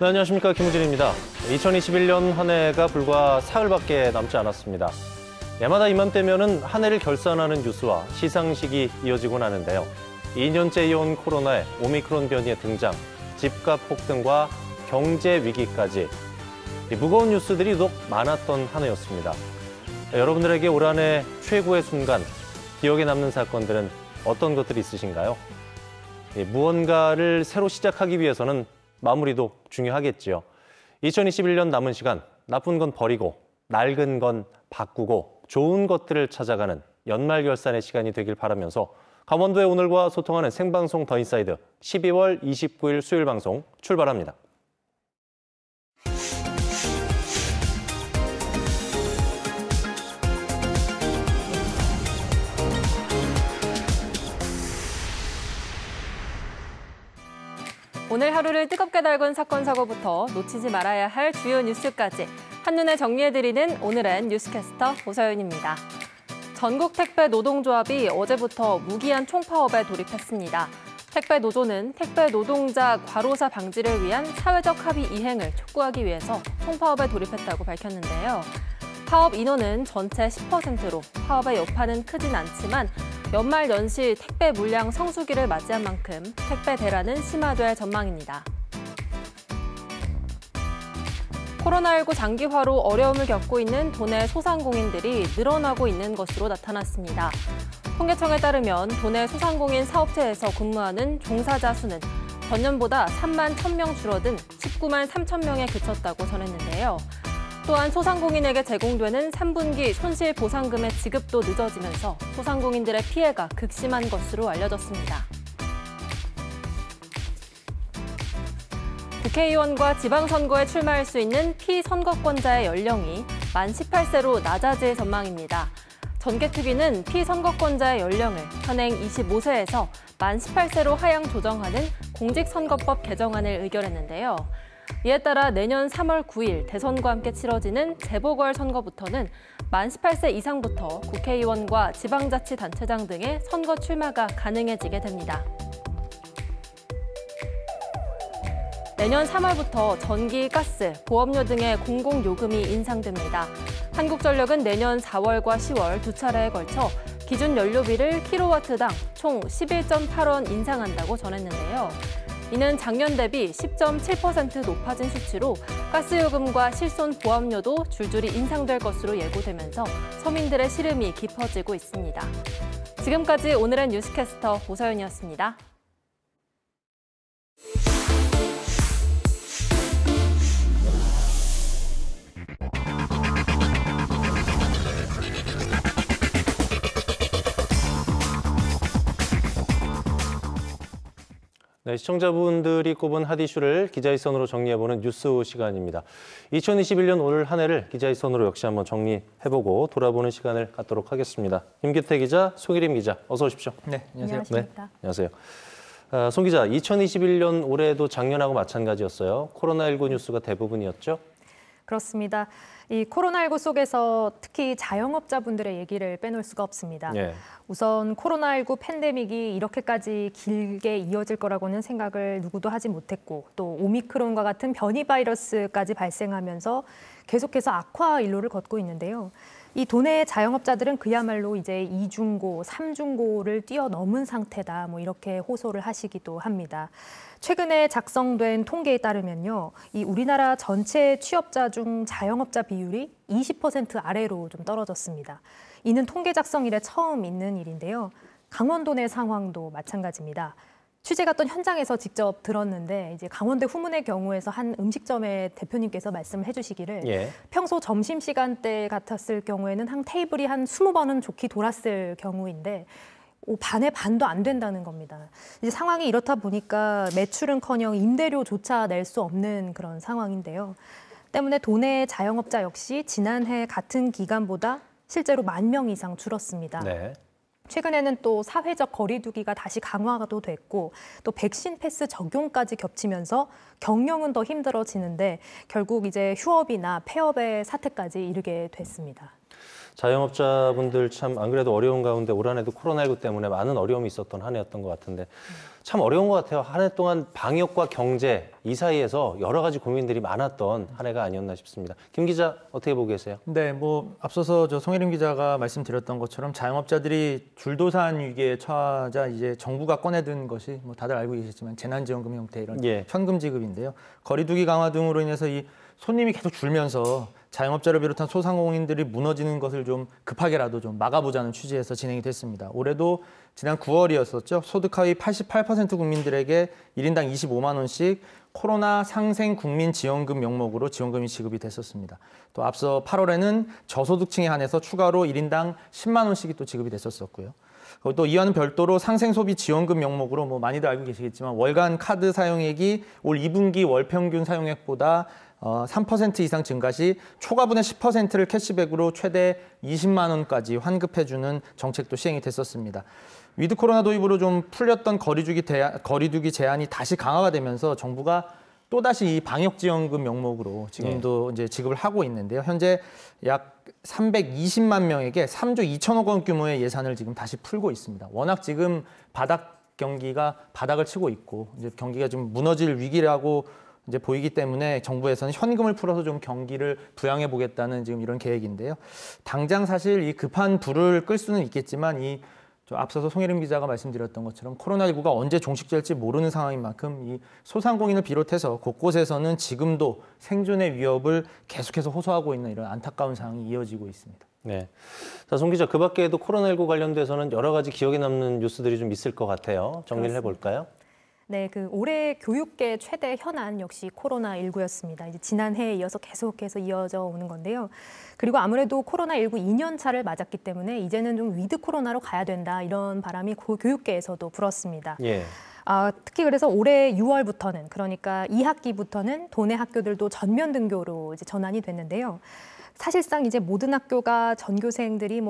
네, 안녕하십니까. 김우진입니다. 2021년 한 해가 불과 사흘밖에 남지 않았습니다. 해마다 이맘때면은 한 해를 결산하는 뉴스와 시상식이 이어지곤 하는데요. 2년째 이어온 코로나의 오미크론 변이의 등장, 집값 폭등과 경제 위기까지 무거운 뉴스들이 유독 많았던 한 해였습니다. 여러분들에게 올 한 해 최고의 순간, 기억에 남는 사건들은 어떤 것들이 있으신가요? 무언가를 새로 시작하기 위해서는 마무리도 중요하겠지요. 2021년 남은 시간, 나쁜 건 버리고 낡은 건 바꾸고 좋은 것들을 찾아가는 연말결산의 시간이 되길 바라면서 강원도의 오늘과 소통하는 생방송 더 인사이드 12월 29일 수요일 방송 출발합니다. 오늘 하루를 뜨겁게 달군 사건, 사고부터 놓치지 말아야 할 주요 뉴스까지 한눈에 정리해드리는 오늘의 뉴스캐스터 오서연입니다. 전국 택배 노동조합이 어제부터 무기한 총파업에 돌입했습니다. 택배 노조는 택배 노동자 과로사 방지를 위한 사회적 합의 이행을 촉구하기 위해서 총파업에 돌입했다고 밝혔는데요. 파업 인원은 전체 10%로 파업의 여파는 크진 않지만 연말 연시 택배 물량 성수기를 맞이한 만큼 택배 대란은 심화될 전망입니다. 코로나19 장기화로 어려움을 겪고 있는 도내 소상공인들이 늘어나고 있는 것으로 나타났습니다. 통계청에 따르면 도내 소상공인 사업체에서 근무하는 종사자 수는 전년보다 3만 1,000명 줄어든 19만 3천 명에 그쳤다고 전했는데요. 또한 소상공인에게 제공되는 3분기 손실보상금의 지급도 늦어지면서 소상공인들의 피해가 극심한 것으로 알려졌습니다. 국회의원과 지방선거에 출마할 수 있는 피선거권자의 연령이 만 18세로 낮아질 전망입니다. 전개특위는 피선거권자의 연령을 현행 25세에서 만 18세로 하향 조정하는 공직선거법 개정안을 의결했는데요. 이에 따라 내년 3월 9일 대선과 함께 치러지는 재보궐선거부터는 만 18세 이상부터 국회의원과 지방자치단체장 등의 선거 출마가 가능해지게 됩니다. 내년 3월부터 전기, 가스, 보험료 등의 공공요금이 인상됩니다. 한국전력은 내년 4월과 10월 두 차례에 걸쳐 기준 연료비를 킬로와트당 총 11.8원 인상한다고 전했는데요. 이는 작년 대비 10.7% 높아진 수치로 가스요금과 실손보험료도 줄줄이 인상될 것으로 예고되면서 서민들의 시름이 깊어지고 있습니다. 지금까지 오늘의 뉴스캐스터 오서연이었습니다. 네, 시청자분들이 꼽은 핫 이슈를 기자의 선으로 정리해보는 뉴스 시간입니다. 2021년 올 한 해를 기자의 선으로 역시 한번 정리해보고 돌아보는 시간을 갖도록 하겠습니다. 김규태 기자, 송일임 기자, 어서 오십시오. 네, 안녕하세요. 안녕하십니까. 네, 안녕하세요. 송 기자, 2021년 올해도 작년하고 마찬가지였어요. 코로나19 뉴스가 대부분이었죠? 그렇습니다. 이 코로나19 속에서 특히 자영업자분들의 얘기를 빼놓을 수가 없습니다. 예. 우선 코로나19 팬데믹이 이렇게까지 길게 이어질 거라고는 생각을 누구도 하지 못했고 또 오미크론과 같은 변이 바이러스까지 발생하면서 계속해서 악화 일로를 걷고 있는데요. 이 도내 자영업자들은 그야말로 이제 2중고, 3중고를 뛰어넘은 상태다. 뭐 이렇게 호소를 하시기도 합니다. 최근에 작성된 통계에 따르면요. 이 우리나라 전체 취업자 중 자영업자 비율이 20% 아래로 좀 떨어졌습니다. 이는 통계 작성 이래 처음 있는 일인데요. 강원도 내 상황도 마찬가지입니다. 취재 갔던 현장에서 직접 들었는데 이제 강원도 후문의 경우에서 한 음식점의 대표님께서 말씀을 해주시기를 평소 점심시간대 같았을 경우에는 한 테이블이 한 20번은 좋게 돌았을 경우인데 반의 반도 안 된다는 겁니다. 이제 상황이 이렇다 보니까 매출은커녕 임대료조차 낼 수 없는 그런 상황인데요. 때문에 도내 자영업자 역시 지난해 같은 기간보다 실제로 10,000명 이상 줄었습니다. 네. 최근에는 또 사회적 거리 두기가 다시 강화도 됐고 또 백신 패스 적용까지 겹치면서 경영은 더 힘들어지는데 결국 이제 휴업이나 폐업의 사태까지 이르게 됐습니다. 자영업자분들 참 안 그래도 어려운 가운데 올 한 해도 코로나19 때문에 많은 어려움이 있었던 한 해였던 것 같은데 참 어려운 것 같아요. 한 해 동안 방역과 경제 이 사이에서 여러 가지 고민들이 많았던 한 해가 아니었나 싶습니다. 김 기자 어떻게 보고 계세요? 네, 앞서서 송혜림 기자가 말씀드렸던 것처럼 자영업자들이 줄도산 위기에 처하자 이제 정부가 꺼내든 것이 다들 알고 계시지만 재난지원금 형태 이런 현금 지급인데요. 거리두기 강화 등으로 인해서 이 손님이 계속 줄면서 자영업자를 비롯한 소상공인들이 무너지는 것을 좀 급하게라도 좀 막아보자는 취지에서 진행이 됐습니다. 올해도 지난 9월이었었죠. 소득 하위 88% 국민들에게 1인당 25만 원씩 코로나 상생 국민 지원금 명목으로 지원금이 지급이 됐었습니다. 또 앞서 8월에는 저소득층에 한해서 추가로 1인당 10만 원씩이 또 지급이 됐었고요. 또 이와는 별도로 상생소비 지원금 명목으로 많이들 알고 계시겠지만 월간 카드 사용액이 올 2분기 월 평균 사용액보다 3% 이상 증가 시 초과분의 10%를 캐시백으로 최대 20만 원까지 환급해주는 정책도 시행이 됐었습니다. 위드 코로나 도입으로 좀 풀렸던 거리두기 제한이 다시 강화가 되면서 정부가 또다시 이 방역지원금 명목으로 지금도 이제 지급을 하고 있는데요. 현재 약 320만 명에게 3조 2천억 원 규모의 예산을 지금 다시 풀고 있습니다. 워낙 지금 경기가 바닥을 치고 있고 이제 경기가 좀 무너질 위기라고 이제 보이기 때문에 정부에서는 현금을 풀어서 좀 경기를 부양해 보겠다는 지금 이런 계획인데요. 당장 사실 이 급한 불을 끌 수는 있겠지만 앞서서 송혜림 기자가 말씀드렸던 것처럼 코로나19가 언제 종식될지 모르는 상황인 만큼 이 소상공인을 비롯해서 곳곳에서는 지금도 생존의 위협을 계속해서 호소하고 있는 이런 안타까운 상황이 이어지고 있습니다. 네. 자, 송 기자, 그 밖에도 코로나19 관련돼서는 여러 가지 기억에 남는 뉴스들이 좀 있을 것 같아요. 정리를 해볼까요? 네, 올해 교육계 최대 현안 역시 코로나19였습니다. 이제 지난해에 이어서 계속해서 이어져 오는 건데요. 그리고 아무래도 코로나19 2년 차를 맞았기 때문에 이제는 좀 위드 코로나로 가야 된다 이런 바람이 교육계에서도 불었습니다. 예. 특히 그래서 올해 6월부터는 그러니까 2학기부터는 도내 학교들도 전면 등교로 이제 전환이 됐는데요. 사실상 이제 모든 학교가 전교생들이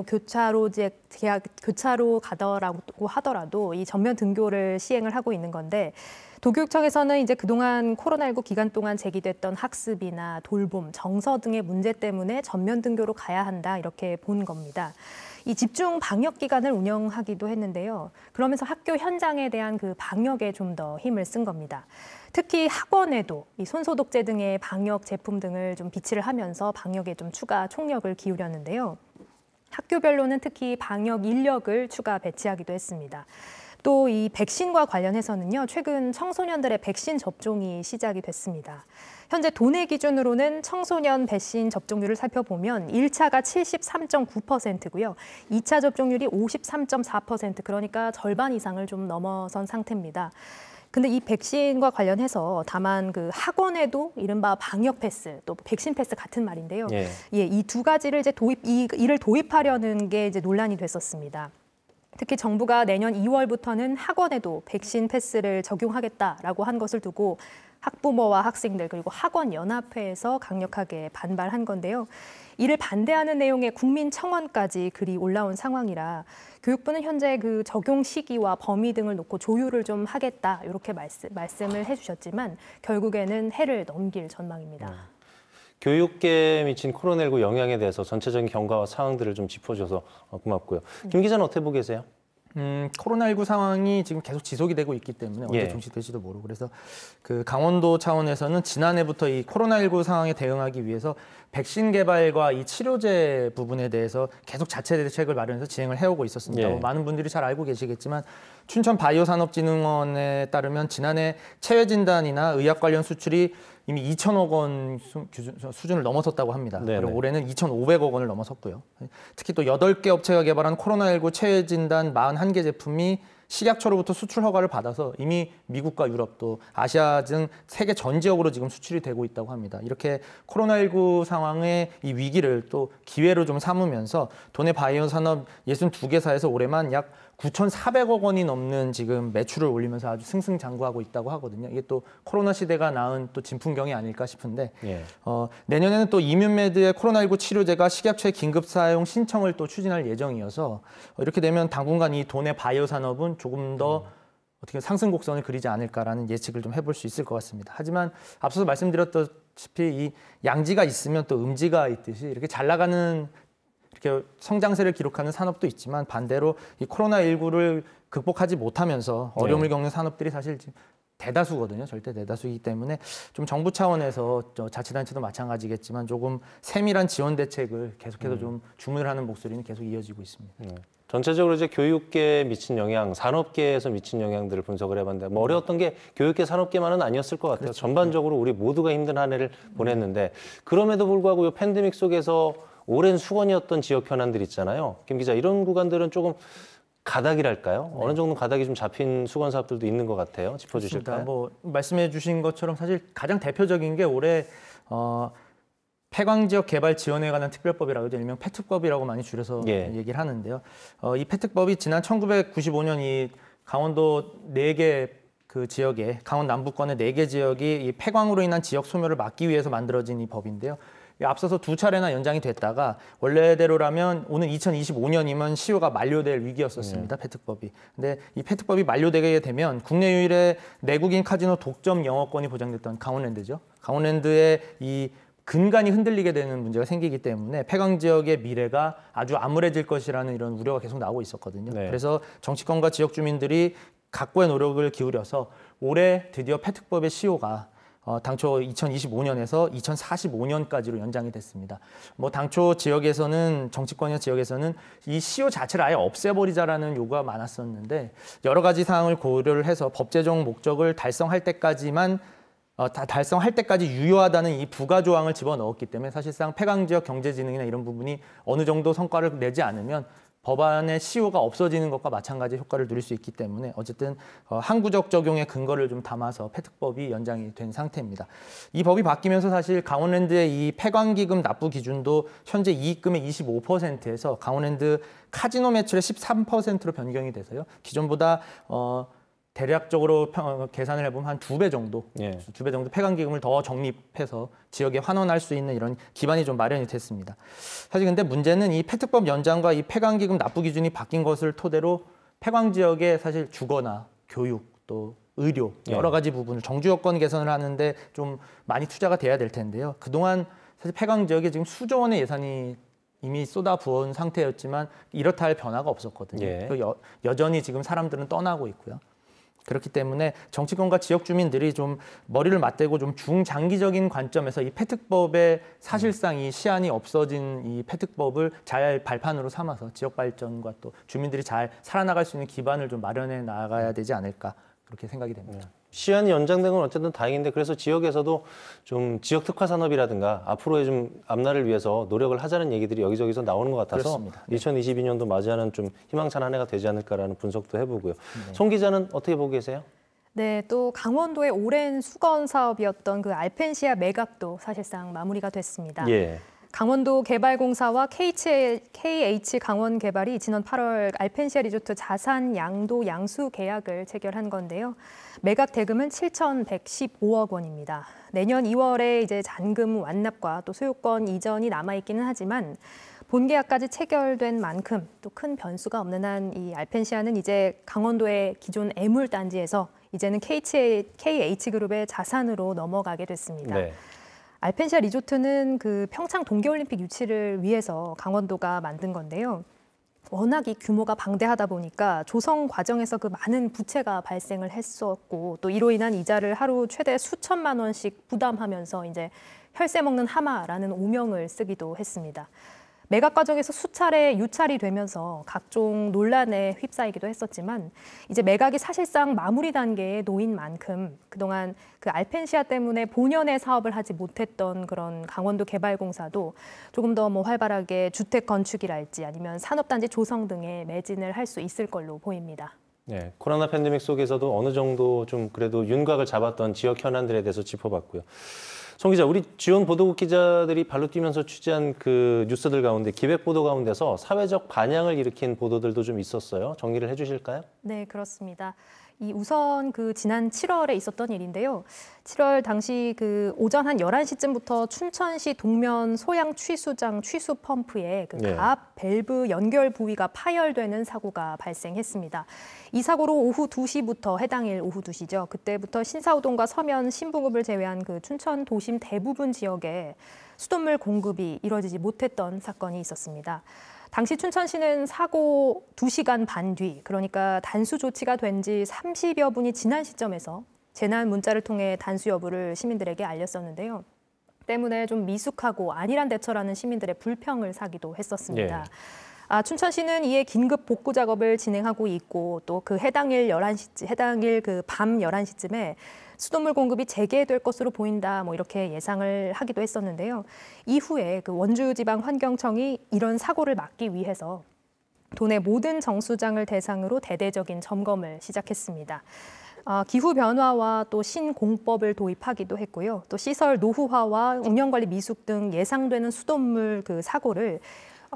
교차로 가더라고 하더라도 이 전면 등교를 시행을 하고 있는 건데 도교육청에서는 이제 그동안 코로나19 기간 동안 제기됐던 학습이나 돌봄, 정서 등의 문제 때문에 전면 등교로 가야 한다 이렇게 본 겁니다. 이 집중 방역 기간을 운영하기도 했는데요. 그러면서 학교 현장에 대한 그 방역에 좀 더 힘을 쓴 겁니다. 특히 학원에도 이 손소독제 등의 방역 제품 등을 좀 비치를 하면서 방역에 좀 추가 총력을 기울였는데요. 학교별로는 특히 방역 인력을 추가 배치하기도 했습니다. 또 이 백신과 관련해서는요, 최근 청소년들의 백신 접종이 시작이 됐습니다. 현재 도내 기준으로는 청소년 백신 접종률을 살펴보면 1차가 73.9%고요. 2차 접종률이 53.4%, 그러니까 절반 이상을 좀 넘어선 상태입니다. 근데 이 백신과 관련해서 다만 그 학원에도 이른바 방역 패스, 또 백신 패스 같은 말인데요. 이 두 가지를 이제 이를 도입하려는 게 이제 논란이 됐었습니다. 특히 정부가 내년 2월부터는 학원에도 백신 패스를 적용하겠다라고 한 것을 두고 학부모와 학생들 그리고 학원연합회에서 강력하게 반발한 건데요. 이를 반대하는 내용의 국민청원까지 글이 올라온 상황이라 교육부는 현재 그 적용 시기와 범위 등을 놓고 조율을 좀 하겠다 이렇게 말씀을 해주셨지만 결국에는 해를 넘길 전망입니다. 교육계에 미친 코로나19 영향에 대해서 전체적인 경과와 상황들을 좀 짚어줘서 고맙고요. 김 기자는 어떻게 보고 계세요? 코로나19 상황이 지금 계속 지속이 되고 있기 때문에 언제 종식될지도 모르고 그래서 그 강원도 차원에서는 지난해부터 이 코로나19 상황에 대응하기 위해서 백신 개발과 이 치료제 부분에 대해서 계속 자체 대책을 마련해서 진행을 해오고 있었습니다. 많은 분들이 잘 알고 계시겠지만 춘천바이오산업진흥원에 따르면 지난해 체외진단이나 의학 관련 수출이 이미 2천억 원 수준을 넘어섰다고 합니다. 그리고 올해는 2,500억 원을 넘어섰고요. 특히 또 8개 업체가 개발한 코로나19 체외진단 41개 제품이 식약처로부터 수출 허가를 받아서 이미 미국과 유럽 또 아시아 등 세계 전 지역으로 지금 수출이 되고 있다고 합니다. 이렇게 코로나19 상황의 이 위기를 또 기회로 좀 삼으면서 도내 바이오 산업 62개사에서 올해만 약 9,400억 원이 넘는 지금 매출을 올리면서 아주 승승장구하고 있다고 하거든요. 이게 또 코로나 시대가 낳은 또 진풍경이 아닐까 싶은데 내년에는 또 이뮨메드의 코로나19 치료제가 식약처의 긴급 사용 신청을 또 추진할 예정이어서 이렇게 되면 당분간 이 도내 바이오 산업은 조금 더 어떻게 상승 곡선을 그리지 않을까라는 예측을 좀 해볼 수 있을 것 같습니다. 하지만 앞서서 말씀드렸다시피 이 양지가 있으면 또 음지가 있듯이 이렇게 잘 나가는 이렇게 성장세를 기록하는 산업도 있지만 반대로 이 코로나19를 극복하지 못하면서 어려움을 겪는 산업들이 사실 지금 대다수거든요. 절대 대다수이기 때문에 좀 정부 차원에서 자치단체도 마찬가지겠지만 조금 세밀한 지원 대책을 계속해서 좀 주문을 하는 목소리는 계속 이어지고 있습니다. 전체적으로 이제 교육계에 미친 영향, 산업계에서 미친 영향들을 분석을 해봤는데 뭐 어려웠던 게 교육계, 산업계만은 아니었을 것 같아요. 그렇죠. 전반적으로 우리 모두가 힘든 한 해를 보냈는데 그럼에도 불구하고 이 팬데믹 속에서 오랜 수건이었던 지역 현안들 있잖아요. 김 기자, 이런 구간들은 조금 가닥이랄까요? 어느 정도 가닥이 좀 잡힌 수건 사업들도 있는 것 같아요. 짚어주실까요? 뭐 말씀해 주신 것처럼 사실 가장 대표적인 게 올해 폐광지역 개발 지원에 관한 특별법이라고 하죠. 일명 폐특법이라고 많이 줄여서 얘기를 하는데요. 이 폐특법이 지난 1995년 이 강원도 4개 그 지역에, 강원 남부권의 4개 지역이 이 폐광으로 인한 지역 소멸을 막기 위해서 만들어진 이 법인데요. 앞서서 2차례나 연장이 됐다가 원래대로라면 오는 2025년이면 시효가 만료될 위기였었습니다. 폐특법이. 근데 이 폐특법이 만료되게 되면 국내 유일의 내국인 카지노 독점 영업권이 보장됐던 강원랜드죠. 강원랜드의 이 근간이 흔들리게 되는 문제가 생기기 때문에 폐광 지역의 미래가 아주 암울해질 것이라는 이런 우려가 계속 나오고 있었거든요. 그래서 정치권과 지역 주민들이 각고의 노력을 기울여서 올해 드디어 폐특법의 시효가 당초 2025년에서 2045년까지로 연장이 됐습니다. 뭐 당초 지역에서는 정치권이나 지역에서는 이 시효 자체를 아예 없애버리자라는 요구가 많았었는데 여러 가지 사항을 고려를 해서 법 제정 목적을 달성할 때까지만 달성할 때까지 유효하다는 이 부가 조항을 집어넣었기 때문에 사실상 폐광 지역 경제진흥이나 이런 부분이 어느 정도 성과를 내지 않으면 법안의 시효가 없어지는 것과 마찬가지 효과를 누릴 수 있기 때문에 어쨌든 항구적 적용의 근거를 좀 담아서 폐특법이 연장이 된 상태입니다. 이 법이 바뀌면서 사실 강원랜드의 이 폐광기금 납부 기준도 현재 이익금의 25%에서 강원랜드 카지노 매출의 13%로 변경이 돼서요. 기존보다 대략적으로 계산을 해보면 한 2배 정도, 2배 정도 폐광기금을 더 적립해서 지역에 환원할 수 있는 이런 기반이 좀 마련이 됐습니다. 사실 근데 문제는 이 폐특법 연장과 이 폐광기금 납부 기준이 바뀐 것을 토대로 폐광 지역에 사실 주거나 교육 또 의료 여러 가지 부분을 정주 여건 개선을 하는데 좀 많이 투자가 돼야 될 텐데요. 그동안 사실 폐광 지역에 지금 수조 원의 예산이 이미 쏟아부은 상태였지만 이렇다 할 변화가 없었거든요. 여전히 지금 사람들은 떠나고 있고요. 그렇기 때문에 정치권과 지역 주민들이 좀 머리를 맞대고 좀 중장기적인 관점에서 이 폐특법의 사실상 이 시한이 없어진 이 폐특법을 잘 발판으로 삼아서 지역 발전과 또 주민들이 잘 살아나갈 수 있는 기반을 좀 마련해 나가야 되지 않을까 그렇게 생각이 됩니다. 시한이 연장된 건 어쨌든 다행인데 그래서 지역에서도 좀 지역 특화 산업이라든가 앞으로의 좀 앞날을 위해서 노력을 하자는 얘기들이 여기저기서 나오는 것 같아서 그렇습니다. 2022년도 맞이하는 좀 희망찬 한 해가 되지 않을까라는 분석도 해보고요. 송 기자는 어떻게 보고 계세요? 네, 또 강원도의 오랜 수건 사업이었던 그 알펜시아 매각도 사실상 마무리가 됐습니다. 강원도 개발공사와 KH 강원개발이 지난 8월 알펜시아 리조트 자산 양도 양수 계약을 체결한 건데요. 매각 대금은 7,115억 원입니다. 내년 2월에 이제 잔금 완납과 또 소유권 이전이 남아있기는 하지만 본계약까지 체결된 만큼 또 큰 변수가 없는 한 이 알펜시아는 이제 강원도의 기존 애물단지에서 이제는 KH그룹의 자산으로 넘어가게 됐습니다. 알펜시아 리조트는 그 평창 동계올림픽 유치를 위해서 강원도가 만든 건데요. 워낙 이 규모가 방대하다 보니까 조성 과정에서 그 많은 부채가 발생을 했었고 또 이로 인한 이자를 하루 최대 수천만 원씩 부담하면서 이제 혈세 먹는 하마라는 오명을 쓰기도 했습니다. 매각 과정에서 수차례 유찰이 되면서 각종 논란에 휩싸이기도 했었지만 이제 매각이 사실상 마무리 단계에 놓인 만큼 그동안 그 알펜시아 때문에 본연의 사업을 하지 못했던 그런 강원도 개발공사도 조금 더 뭐 활발하게 주택 건축이랄지 아니면 산업단지 조성 등에 매진을 할 수 있을 걸로 보입니다. 네, 코로나 팬데믹 속에서도 어느 정도 좀 그래도 윤곽을 잡았던 지역 현안들에 대해서 짚어봤고요. 송 기자, 우리 지원 보도국 기자들이 발로 뛰면서 취재한 그 뉴스들 가운데 기획 보도 가운데서 사회적 반향을 일으킨 보도들도 좀 있었어요. 정리를 해주실까요? 네, 그렇습니다. 우선 지난 7월에 있었던 일인데요. 7월 당시 오전 한 11시쯤부터 춘천시 동면 소양 취수장 취수 펌프에 가압 밸브 연결 부위가 파열되는 사고가 발생했습니다. 이 사고로 오후 2시부터 해당일 오후 2시죠. 그때부터 신사우동과 서면, 신부급을 제외한 춘천 도심 대부분 지역에 수돗물 공급이 이루어지지 못했던 사건이 있었습니다. 당시 춘천시는 사고 2시간 반 뒤, 그러니까 단수 조치가 된 지 30여 분이 지난 시점에서 재난 문자를 통해 단수 여부를 시민들에게 알렸었는데요. 때문에 좀 미숙하고 안일한 대처라는 시민들의 불평을 사기도 했었습니다. 춘천시는 이에 긴급 복구 작업을 진행하고 있고 또 해당일 밤 11시쯤에 수돗물 공급이 재개될 것으로 보인다, 이렇게 예상을 하기도 했었는데요. 이후에 원주지방환경청이 이런 사고를 막기 위해서 도내 모든 정수장을 대상으로 대대적인 점검을 시작했습니다. 기후 변화와 또 신공법을 도입하기도 했고요. 또 시설 노후화와 운영관리 미숙 등 예상되는 수돗물 사고를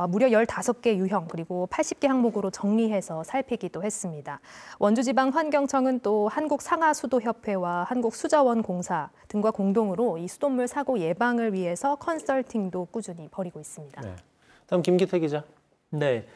무려 15개 유형 그리고 80개 항목으로 정리해서 살피기도 했습니다. 원주지방환경청은 또 한국상하수도협회와 한국수자원공사 등과 공동으로 이 수돗물 사고 예방을 위해서 컨설팅도 꾸준히 벌이고 있습니다. 네. 다음 김기태 기자. 네,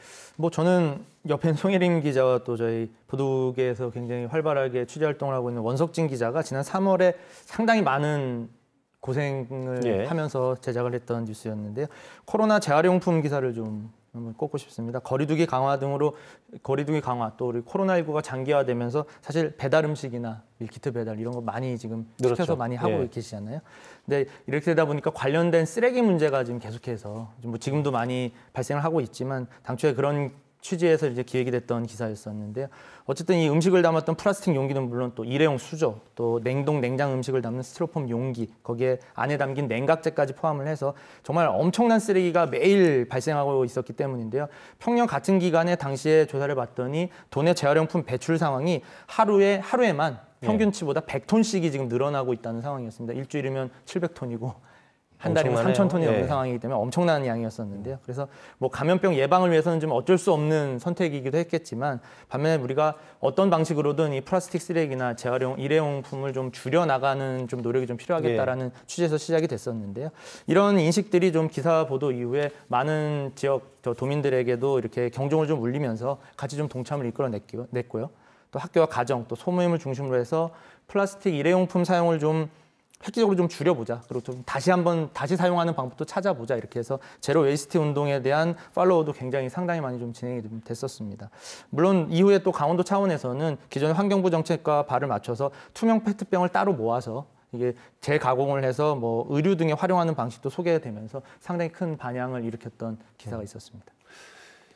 저는 옆에 송혜림 기자와 또 저희 보도국에서 굉장히 활발하게 취재 활동을 하고 있는 원석진 기자가 지난 3월에 상당히 많은 고생을 하면서 제작을 했던 뉴스였는데요. 코로나 재활용품 기사를 좀 한번 꼽고 싶습니다. 거리두기 강화 등으로 거리두기 강화 또 우리 코로나19가 장기화되면서 사실 배달 음식이나 밀키트 배달 이런 거 많이 지금 시켜서 많이 하고 계시잖아요. 근데 이렇게 되다 보니까 관련된 쓰레기 문제가 지금 계속해서 지금도 많이 발생을 하고 있지만 당초에 그런 취지에서 이제 기획이 됐던 기사였었는데요. 어쨌든 이 음식을 담았던 플라스틱 용기는 물론 또 일회용 수저, 또 냉장 음식을 담는 스티로폼 용기, 거기에 안에 담긴 냉각제까지 포함을 해서 정말 엄청난 쓰레기가 매일 발생하고 있었기 때문인데요. 평년 같은 기간에 당시에 조사를 봤더니 도내 재활용품 배출 상황이 하루에만 평균치보다 100톤씩이 지금 늘어나고 있다는 상황이었습니다. 일주일이면 700톤이고. 한 달이면 3,000톤이 넘는 상황이기 때문에 엄청난 양이었었는데요. 그래서 감염병 예방을 위해서는 좀 어쩔 수 없는 선택이기도 했겠지만 반면에 우리가 어떤 방식으로든 이 플라스틱 쓰레기나 재활용 일회용품을 좀 줄여나가는 좀 노력이 좀 필요하겠다라는 취지에서 시작이 됐었는데요. 이런 인식들이 좀 기사 보도 이후에 많은 지역 도민들에게도 이렇게 경종을 좀 울리면서 같이 좀 동참을 이끌어냈고요. 또 학교와 가정, 또 소모임을 중심으로 해서 플라스틱 일회용품 사용을 좀 획기적으로 좀 줄여보자. 그리고 좀 다시 사용하는 방법도 찾아보자. 이렇게 해서 제로 웨이스트 운동에 대한 팔로워도 굉장히 상당히 많이 좀 진행이 됐었습니다. 물론 이후에 또 강원도 차원에서는 기존의 환경부 정책과 발을 맞춰서 투명 페트병을 따로 모아서 이게 재가공을 해서 의류 등에 활용하는 방식도 소개되면서 상당히 큰 반향을 일으켰던 기사가 있었습니다.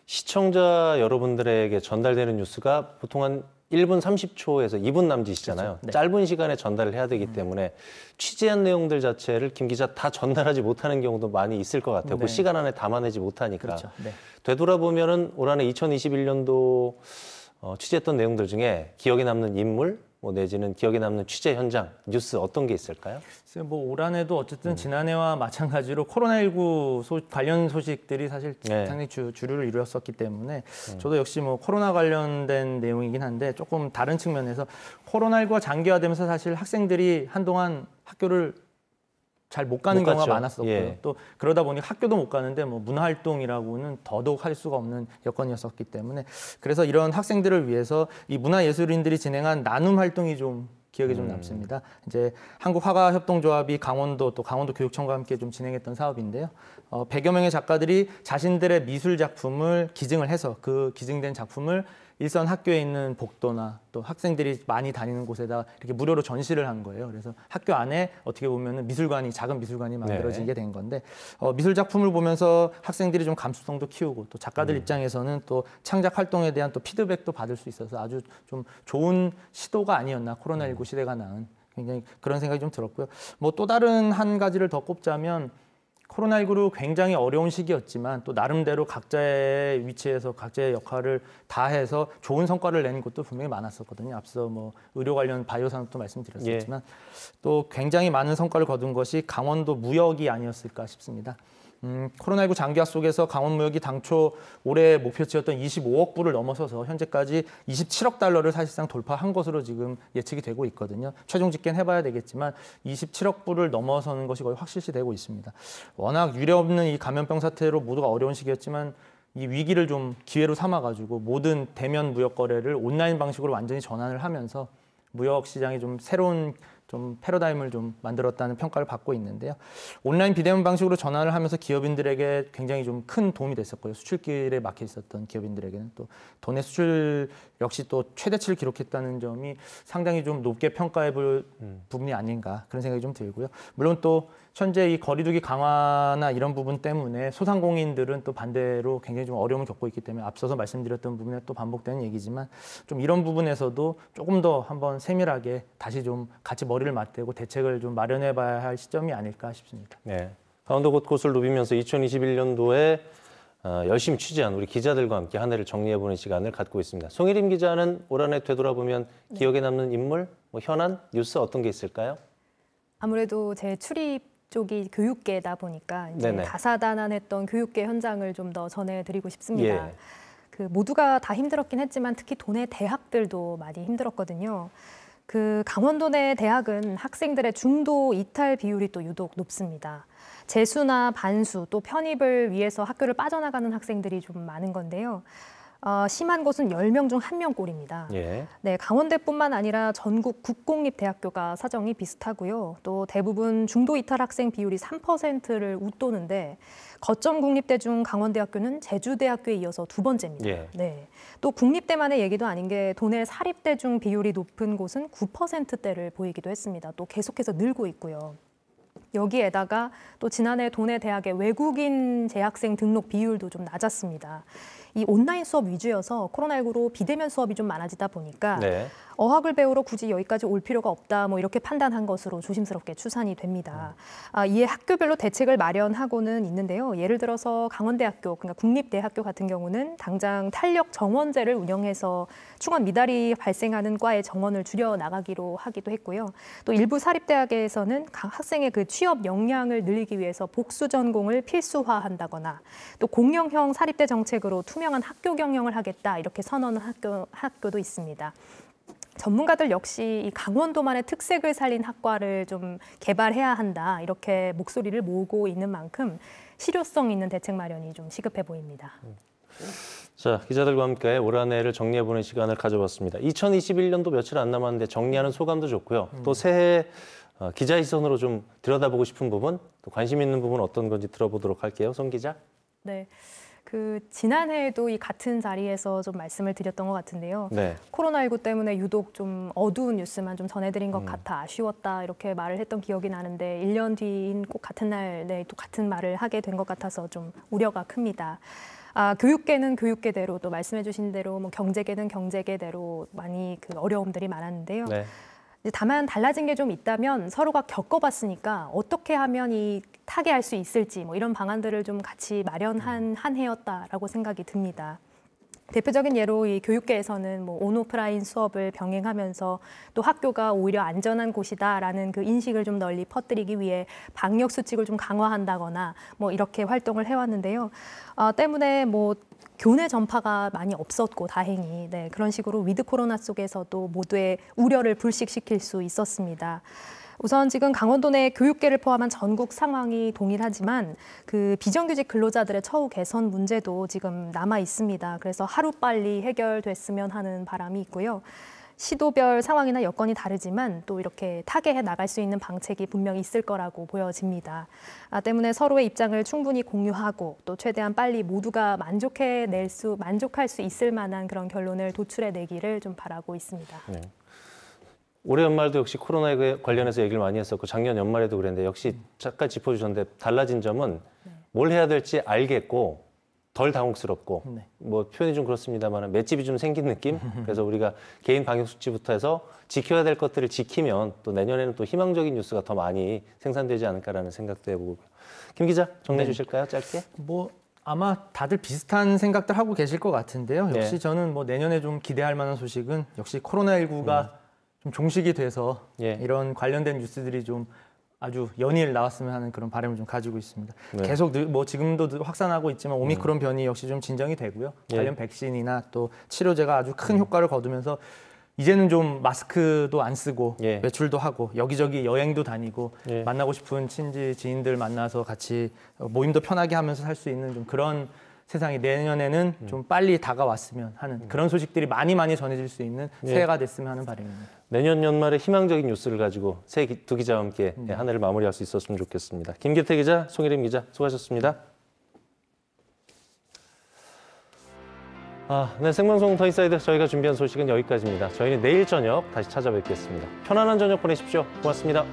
시청자 여러분들에게 전달되는 뉴스가 보통 한 1분 30초에서 2분 남짓이잖아요. 그렇죠. 네. 짧은 시간에 전달을 해야 되기 때문에 취재한 내용들 자체를 김 기자 다 전달하지 못하는 경우도 많이 있을 것 같아요. 그 시간 안에 담아내지 못하니까. 그렇죠. 네. 되돌아보면은 올 한해 2021년도 취재했던 내용들 중에 기억에 남는 인물, 내지는 기억에 남는 취재 현장, 뉴스 어떤 게 있을까요? 올 한해도 어쨌든 지난해와 마찬가지로 코로나19 관련 소식들이 사실 상당히 주류를 이루었었기 때문에 저도 역시 코로나 관련된 내용이긴 한데 조금 다른 측면에서 코로나19가 장기화되면서 사실 학생들이 한동안 학교를 잘 못 가는 경우가 많았었고요. 또 그러다 보니 학교도 못 가는데 문화활동이라고는 더더욱 할 수가 없는 여건이었었기 때문에 그래서 이런 학생들을 위해서 이 문화예술인들이 진행한 나눔 활동이 좀 기억에 좀 남습니다. 이제 한국화가협동조합이 강원도 또 강원도교육청과 함께 좀 진행했던 사업인데요. 100여 명의 작가들이 자신들의 미술 작품을 기증을 해서 그 기증된 작품을 일선 학교에 있는 복도나 또 학생들이 많이 다니는 곳에다 이렇게 무료로 전시를 한 거예요. 그래서 학교 안에 어떻게 보면 작은 미술관이 만들어지게 된 건데 미술 작품을 보면서 학생들이 좀 감수성도 키우고 또 작가들 입장에서는 또 창작 활동에 대한 또 피드백도 받을 수 있어서 아주 좀 좋은 시도가 아니었나 코로나19 시대가 낳은 굉장히 그런 생각이 좀 들었고요. 또 다른 한 가지를 더 꼽자면 코로나19로 굉장히 어려운 시기였지만 또 나름대로 각자의 위치에서 각자의 역할을 다해서 좋은 성과를 낸 곳도 분명히 많았었거든요. 앞서 의료 관련 바이오 산업도 말씀드렸었지만 또 굉장히 많은 성과를 거둔 것이 강원도 무역이 아니었을까 싶습니다. 코로나19 장기화 속에서 강원무역이 당초 올해 목표치였던 25억 불을 넘어서서 현재까지 27억 달러를 사실상 돌파한 것으로 지금 예측이 되고 있거든요. 최종 집계는 해봐야 되겠지만 27억 불을 넘어서는 것이 거의 확실시되고 있습니다. 워낙 유례없는 이 감염병 사태로 모두가 어려운 시기였지만 이 위기를 좀 기회로 삼아가지고 모든 대면 무역 거래를 온라인 방식으로 완전히 전환을 하면서 무역 시장이 좀 새로운 패러다임을 좀 만들었다는 평가를 받고 있는데요. 온라인 비대면 방식으로 전환을 하면서 기업인들에게 굉장히 좀 큰 도움이 됐었고요. 수출길에 막혀 있었던 기업인들에게는 또 도내 수출 역시 또 최대치를 기록했다는 점이 상당히 좀 높게 평가해 볼 부분이 아닌가 그런 생각이 좀 들고요. 물론 또 현재 이 거리두기 강화나 이런 부분 때문에 소상공인들은 또 반대로 굉장히 좀 어려움을 겪고 있기 때문에 앞서서 말씀드렸던 부분에 또 반복되는 얘기지만 좀 이런 부분에서도 조금 더 한번 세밀하게 다시 좀 같이 머리를 맞대고 대책을 좀 마련해 봐야 할 시점이 아닐까 싶습니다. 네. 강원도 곳곳을 누비면서 2021년도에 열심히 취재한 우리 기자들과 함께 한 해를 정리해보는 시간을 갖고 있습니다. 송혜림 기자는 올 한 해 되돌아보면 기억에 남는 인물, 현안, 뉴스 어떤 게 있을까요? 아무래도 제 출입 쪽이 교육계다 보니까 이제 다사다난했던 교육계 현장을 좀 더 전해드리고 싶습니다. 예. 그 모두가 다 힘들었긴 했지만 특히 도내 대학들도 많이 힘들었거든요. 그 강원도 내 대학은 학생들의 중도 이탈 비율이 또 유독 높습니다. 재수나 반수 또 편입을 위해서 학교를 빠져나가는 학생들이 좀 많은 건데요. 심한 곳은 10명 중 1명 꼴입니다. 예. 네, 강원대뿐만 아니라 전국 국공립대학교가 사정이 비슷하고요. 또 대부분 중도 이탈 학생 비율이 3%를 웃도는데 거점 국립대 중 강원대학교는 제주대학교에 이어서 두 번째입니다. 예. 네, 또 국립대만의 얘기도 아닌 게 도내 사립대 중 비율이 높은 곳은 9%대를 보이기도 했습니다. 또 계속해서 늘고 있고요. 여기에다가 또 지난해 도내 대학의 외국인 재학생 등록 비율도 좀 낮았습니다. 이 온라인 수업 위주여서 코로나19로 비대면 수업이 좀 많아지다 보니까 어학을 배우러 굳이 여기까지 올 필요가 없다 이렇게 판단한 것으로 조심스럽게 추산이 됩니다. 이에 학교별로 대책을 마련하고는 있는데요. 예를 들어서 강원대학교, 그러니까 국립대학교 같은 경우는 당장 탄력 정원제를 운영해서 충원 미달이 발생하는 과의 정원을 줄여 나가기로 하기도 했고요. 또 일부 사립대학에서는 각 학생의 그 취업 역량을 늘리기 위해서 복수 전공을 필수화한다거나 또 공영형 사립대 정책으로 투명한 학교 경영을 하겠다 이렇게 선언한 학교도 있습니다. 전문가들 역시 이 강원도만의 특색을 살린 학과를 좀 개발해야 한다 이렇게 목소리를 모으고 있는 만큼 실효성 있는 대책 마련이 좀 시급해 보입니다. 자, 기자들과 함께 올 한 해를 정리해보는 시간을 가져봤습니다. 2021년도 며칠 안 남았는데 정리하는 소감도 좋고요. 또 새해 기자의 시선으로 좀 들여다보고 싶은 부분, 또 관심 있는 부분 어떤 건지 들어보도록 할게요. 송 기자. 네. 지난해에도 이 같은 자리에서 좀 말씀을 드렸던 것 같은데요. 코로나19 때문에 유독 좀 어두운 뉴스만 좀 전해드린 것 같아 아쉬웠다 이렇게 말을 했던 기억이 나는데 1년 뒤인 꼭 같은 날 또 같은 말을 하게 된 것 같아서 좀 우려가 큽니다. 교육계는 교육계대로 또 말씀해 주신 대로 경제계는 경제계대로 많이 어려움들이 많았는데요. 다만 달라진 게 좀 있다면 서로가 겪어봤으니까 어떻게 하면 이 타개할 수 있을지 이런 방안들을 좀 같이 마련한 한 해였다라고 생각이 듭니다. 대표적인 예로 이 교육계에서는 온오프라인 수업을 병행하면서 또 학교가 오히려 안전한 곳이다라는 그 인식을 좀 널리 퍼뜨리기 위해 방역 수칙을 좀 강화한다거나 이렇게 활동을 해왔는데요. 때문에 교내 전파가 많이 없었고 다행히 그런 식으로 위드 코로나 속에서도 모두의 우려를 불식시킬 수 있었습니다. 우선 지금 강원도 내 교육계를 포함한 전국 상황이 동일하지만 그 비정규직 근로자들의 처우 개선 문제도 지금 남아 있습니다. 그래서 하루빨리 해결됐으면 하는 바람이 있고요. 시도별 상황이나 여건이 다르지만 또 이렇게 타개해 나갈 수 있는 방책이 분명히 있을 거라고 보여집니다. 때문에 서로의 입장을 충분히 공유하고 또 최대한 빨리 모두가 만족할 수 있을 만한 그런 결론을 도출해내기를 좀 바라고 있습니다. 네. 올해 연말도 역시 코로나에 관련해서 얘기를 많이 했었고 작년 연말에도 그랬는데 역시 잠깐 짚어주셨는데 달라진 점은 뭘 해야 될지 알겠고 덜 당혹스럽고 표현이 좀 그렇습니다만 맷집이 좀 생긴 느낌? 그래서 우리가 개인 방역 수칙부터 해서 지켜야 될 것들을 지키면 또 내년에는 또 희망적인 뉴스가 더 많이 생산되지 않을까라는 생각도 해보고요. 김 기자 정리해 주실까요? 짧게? 아마 다들 비슷한 생각들 하고 계실 것 같은데요. 역시 저는 내년에 좀 기대할 만한 소식은 역시 코로나19가 좀 종식이 돼서 이런 관련된 뉴스들이 좀 아주 연일 나왔으면 하는 그런 바람을 좀 가지고 있습니다. 네. 계속 뭐 지금도 확산하고 있지만 오미크론 변이 역시 좀 진정이 되고요. 예. 관련 백신이나 또 치료제가 아주 큰 효과를 거두면서 이제는 좀 마스크도 안 쓰고 예. 외출도 하고 여기저기 여행도 다니고 예. 만나고 싶은 친지 지인들 만나서 같이 모임도 편하게 하면서 살 수 있는 좀 그런 세상이 내년에는 좀 빨리 다가왔으면 하는 그런 소식들이 많이 전해질 수 있는 새해가 됐으면 하는 바람입니다. 내년 연말에 희망적인 뉴스를 가지고 새 두 기자와 함께 한 해를 마무리할 수 있었으면 좋겠습니다. 김기태 기자, 송혜림 기자 수고하셨습니다. 네, 생방송 더 인사이드 저희가 준비한 소식은 여기까지입니다. 저희는 내일 저녁 다시 찾아뵙겠습니다. 편안한 저녁 보내십시오. 고맙습니다.